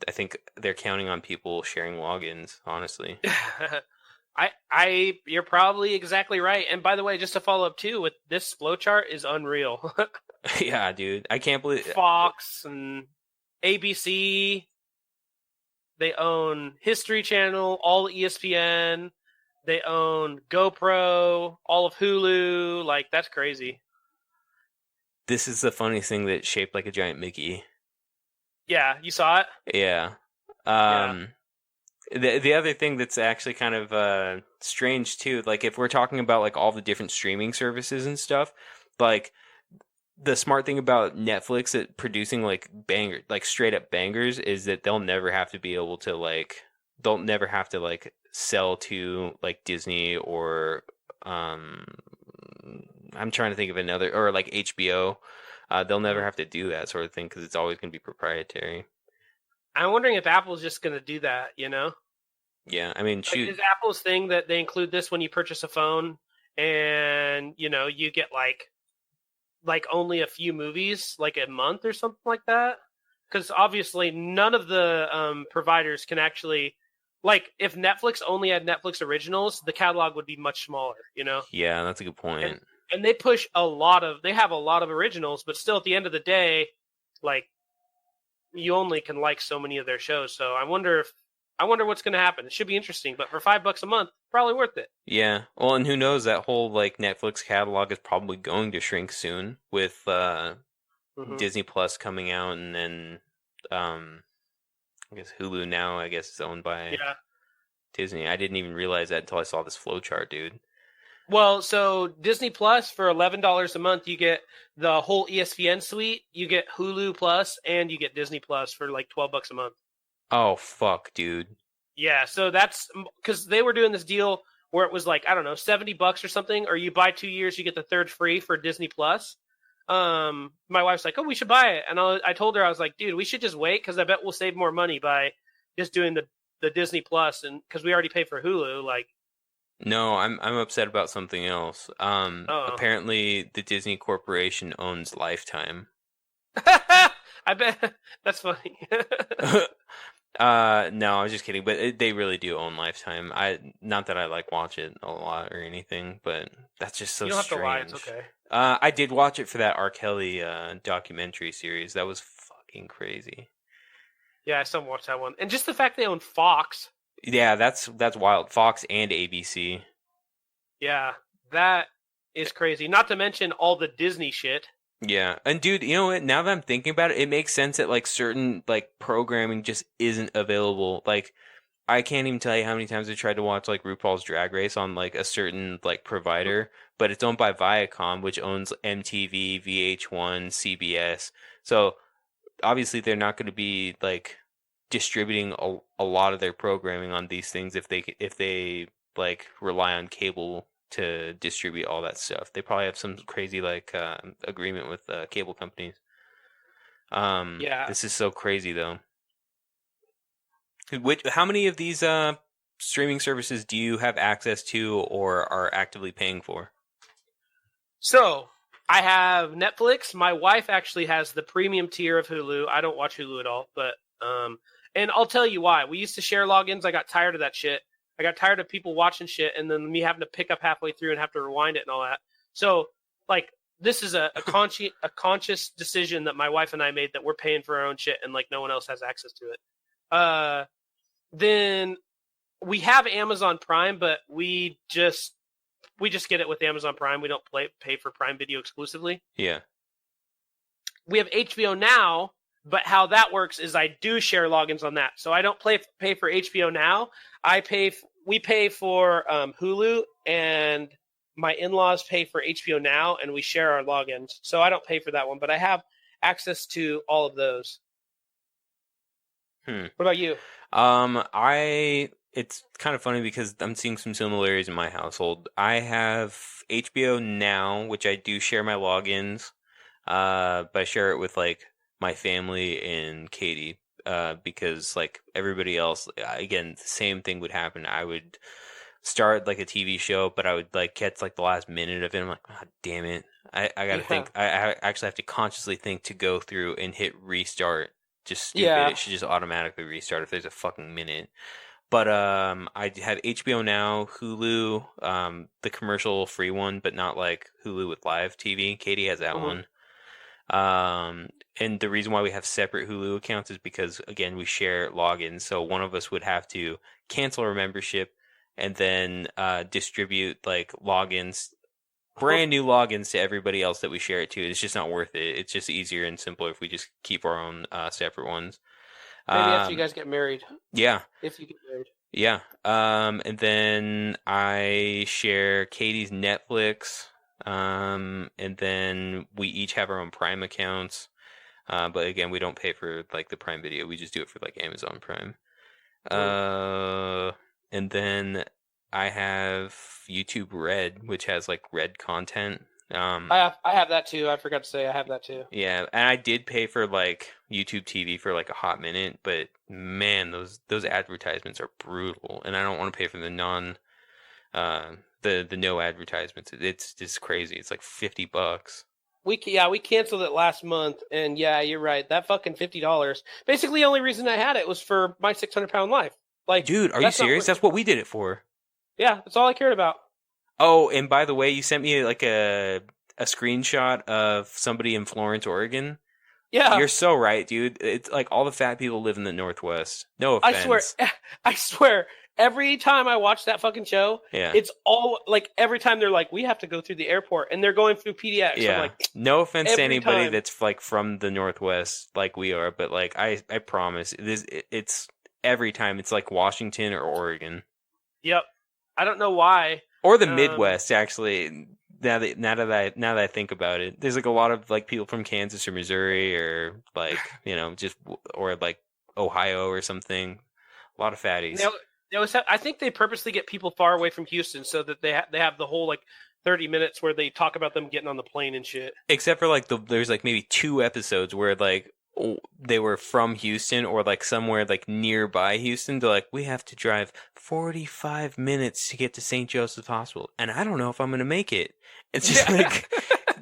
I think they're counting on people sharing logins, honestly. You're probably exactly right. And by the way, just to follow up too, with this flowchart is unreal. Yeah, dude. I can't believe Fox and ABC, they own History Channel, all ESPN, they own GoPro, all of Hulu. Like, that's crazy. this is the funniest thing that's shaped like a giant Mickey. Yeah, you saw it? Yeah. Yeah. The other thing that's actually kind of strange too, like if we're talking about like all the different streaming services and stuff, like the smart thing about Netflix at producing like straight up bangers is that they'll never have to like sell to like Disney or um, I'm trying to think of another, or like HBO. They'll never Mhm. have to do that sort of thing because it's always going to be proprietary. I'm wondering if Apple's just going to do that. You know, Yeah, I mean, like shoot. is Apple's thing that they include this when you purchase a phone, and you get like only a few movies like a month or something like that. Because obviously none of the providers can actually, like, if Netflix only had Netflix originals, the catalog would be much smaller. Yeah, that's a good And point. and they have a lot of originals, but still at the end of the day, like, you only can like so many of their shows. So I wonder what's going to happen. It should be interesting, but for $5 a month, probably worth it. Yeah. Well, and who knows? That whole like Netflix catalog is probably going to shrink soon with Hmm. Disney Plus coming out, and then um, I guess Hulu now. I guess is owned by Yeah. Disney. I didn't even realize that until I saw this flowchart, dude. Well, so Disney Plus for $11 a month, you get the whole ESPN suite, you get Hulu Plus, and you get Disney Plus for like $12 a month. Oh fuck, dude. Yeah, so that's because they were doing this deal where it was like, I don't know, $70 or something, or you buy 2 years, you get the third free for Disney Plus. My wife's like, "Oh, we should buy it," and I told her, I was like, "Dude, we should just wait because I bet we'll save more money by just doing the Disney Plus, and because we already pay for Hulu." Like, No, I'm upset about something else. oh, Apparently the Disney Corporation owns Lifetime. I bet that's funny. No, I was just kidding, but they really do own Lifetime. Not that I like watch it a lot or anything, but that's just so You don't have to lie; it's strange. okay. I did watch it for that R. Kelly documentary series. That was fucking crazy. Yeah, I still watch that one, and just the fact they own Fox. Yeah, that's wild. Fox and ABC. Yeah, that is crazy. Not to mention all the Disney shit. Yeah, and dude, you know what? Now that I'm thinking about it, it makes sense that like certain like programming just isn't available. Like I can't even tell you how many times I tried to watch like RuPaul's Drag Race on like a certain like provider, but it's owned by Viacom, which owns MTV, VH1, CBS. So obviously they're not going to be like distributing a lot of their programming on these things if they like rely on cable to distribute all that stuff. They probably have some crazy like agreement with cable companies. Yeah. This is so crazy though. How many of these streaming services do you have access to or are actively paying for? So I have Netflix. My wife actually has the premium tier of Hulu. I don't watch Hulu at all, but and I'll tell you why. We used to share logins. I got tired of that shit. I got tired of people watching shit and then me having to pick up halfway through and have to rewind it and all that. So like this is a conscious decision that my wife and I made that we're paying for our own shit and like no one else has access to it. Then we have Amazon Prime, but we just get it with Amazon Prime. We don't pay for Prime Video exclusively. Yeah. We have HBO Now, but how that works is I do share logins on that. So I don't pay for HBO Now. We pay for Hulu, and my in-laws pay for HBO Now, and we share our logins. So I don't pay for that one, but I have access to all of those. What about you? It's kind of funny because I'm seeing some similarities in my household. I have HBO Now, which I do share my logins, but I share it with like my family and Katie, because like everybody else, again, the same thing would happen. I would start like a TV show, but I would like catch like the last minute of it. I'm like, God damn it. I gotta Yeah. think. I actually have to consciously think to go through and hit restart. Just stupid. Yeah. It should just automatically restart if there's a fucking minute. But I have HBO Now, Hulu, the commercial free one, but not like Hulu with live TV. Katie has that Mhm. one. And the reason why we have separate Hulu accounts is because again we share logins. So one of us would have to cancel our membership and then distribute like logins, brand new logins to everybody else that we share it to. It's just not worth it. It's just easier and simpler if we just keep our own separate ones. Maybe after you Um, guys get married, yeah, if you get married. yeah. And then I share Katie's Netflix. And then we each have our own Prime accounts. But again, we don't pay for like the Prime Video. We just do it for like Amazon Prime. Mm. Uh, And then I have YouTube Red, which has like Red content. I have that too. I forgot to say I have that too. Yeah, and I did pay for like YouTube TV for like a hot minute, but man, those advertisements are brutal, and I don't want to pay for the non the no advertisements. It's just crazy. It's like $50. We canceled it last month, and yeah, you're right. That fucking $50. Basically, the only reason I had it was for my 600 pound life. Like, Dude, are you that's not serious? That's what we did it for. Yeah, that's all I cared about. Oh, and by the way, you sent me like a screenshot of somebody in Florence, Oregon. Yeah, You're so right, dude. It's like all the fat people live in the Northwest. No I swear, offense. I swear. Every time I watch that fucking show, Yeah. it's all like every time they're like, we have to go through the airport, and they're going through PDX. Yeah. I'm like, No offense to every anybody time. that's like from the Northwest like we are, but like I promise it's every time it's like Washington or Oregon. Yep. I don't know why. Or the Midwest actually. Now that I think about it, there's like a lot of like people from Kansas or Missouri or like, just or like Ohio or something. A lot of fatties. They always have, I think they purposely get people far away from Houston so that they have the whole like 30 minutes where they talk about them getting on the plane and shit. Except for like there's like maybe 2 episodes where like they were from Houston or like somewhere like nearby Houston. They're like, we have to drive 45 minutes to get to St. Joseph's Hospital, and I don't know if I'm gonna make it. It's just like,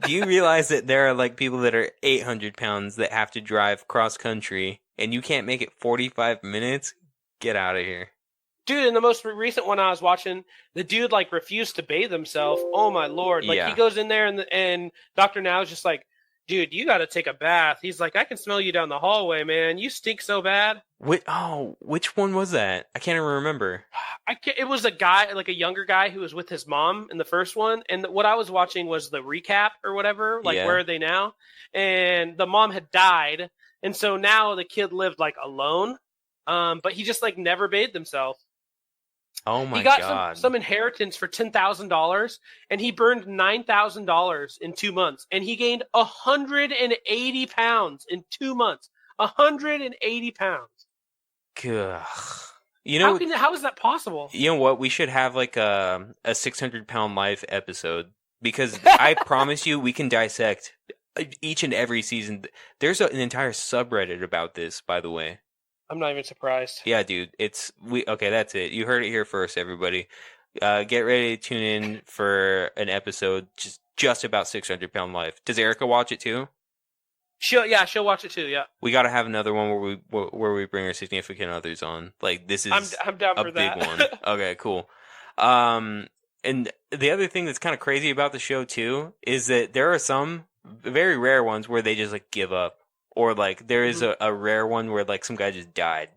do you realize that there are like people that are 800 pounds that have to drive cross country, and you can't make it 45 minutes? Get out of here. Dude, in the most recent one I was watching, the dude like refused to bathe himself. Oh my lord! Like he goes in there and Doctor Now is just like, dude, you got to take a bath. He's like, I can smell you down the hallway, man. You stink so bad. Which one was that? I can't even remember. It was a guy, like a younger guy who was with his mom in the first one, and what I was watching was the recap or whatever. Like, where are they now? And the mom had died, and so now the kid lived like alone. But he just like never bathed himself. Oh my God! He God. got some inheritance for $10,000, and he burned $9,000 in 2 months, and he gained 180 pounds in 2 months. 180 pounds. Gah. How is that possible? You know what? We should have like a 600-pound life episode, because I promise you we can dissect each and every season. There's an entire subreddit about this, by the way. I'm not even surprised. Yeah, dude. Okay, that's it. You heard it here first, everybody. Get ready to tune in for an episode just about 600-pound life. Does Erica watch it too? She'll watch it too. Yeah. We got to have another one where we bring our significant others on. Like, this is I'm down for big that. one. Okay, cool. And the other thing that's kind of crazy about the show too is that there are some very rare ones where they just like give up. Or like there is a rare one where like some guy just died.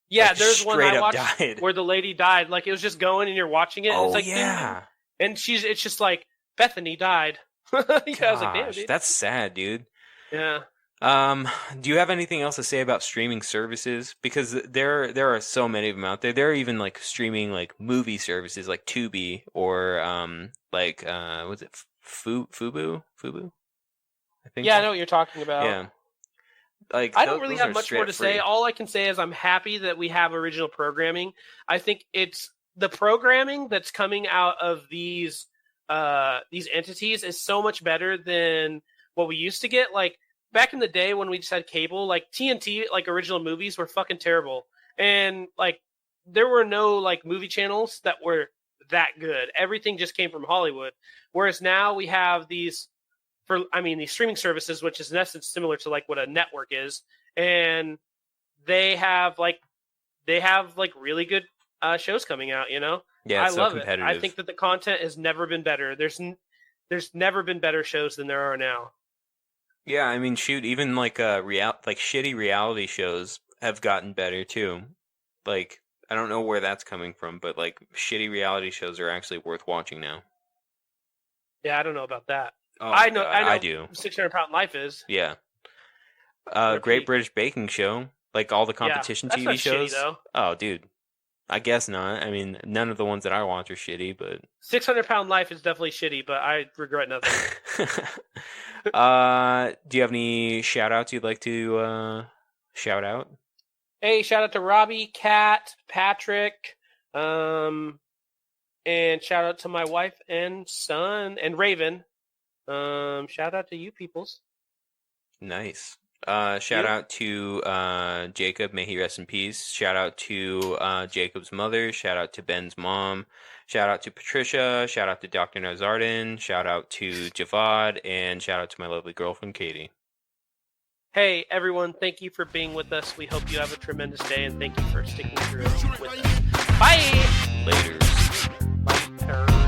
Yeah, like, there's one I watched died. where the lady died. Like it was just going and you're watching it. And Oh it's like, yeah. And it's just like Bethany died. I was like, damn, dude. That's sad, dude. Yeah. Do you have anything else to say about streaming services? Because there are so many of them out there. There are even like streaming like movie services like Tubi or what's it, Fubu? I think. Yeah, so. I know what you're talking about. Yeah. Like I don't really have much more to free. say. All I can say is I'm happy that we have original programming. I think it's the programming that's coming out of these entities is so much better than what we used to get. Like back in the day when we just had cable, like TNT, like original movies were fucking terrible. And like there were no like movie channels that were that good. Everything just came from Hollywood. Whereas now we have these streaming services, which is in essence similar to like what a network is, and they have really good shows coming out. You know, yeah, I love so it. I think that the content has never been better. There's never been better shows than there are now. Yeah, I mean, shoot, even like shitty reality shows have gotten better too. Like, I don't know where that's coming from, but like shitty reality shows are actually worth watching now. Yeah, I don't know about that. Oh, I know. I do. 600-pound life is. Yeah. Great British Baking Show, like all the competition that's TV not shows. shitty, though. Oh, dude. I guess not. I mean, none of the ones that I watch are shitty, but 600-pound life is definitely shitty, but I regret nothing. Do you have any shout outs you'd like to shout out? Hey, shout out to Robbie, Kat, Patrick, And shout out to my wife and son and Raven. Shout out to you peoples. Nice. Shout You. out to Jacob, may he rest in peace. Shout out to Jacob's mother. Shout out to Ben's mom. Shout out to Patricia. Shout out to Dr. Nazardin. Shout out to Javad. And shout out to my lovely girlfriend, Katie. Hey, everyone, thank you for being with us. We hope you have a tremendous day, and thank you for sticking through with us. Bye! Later. Bye.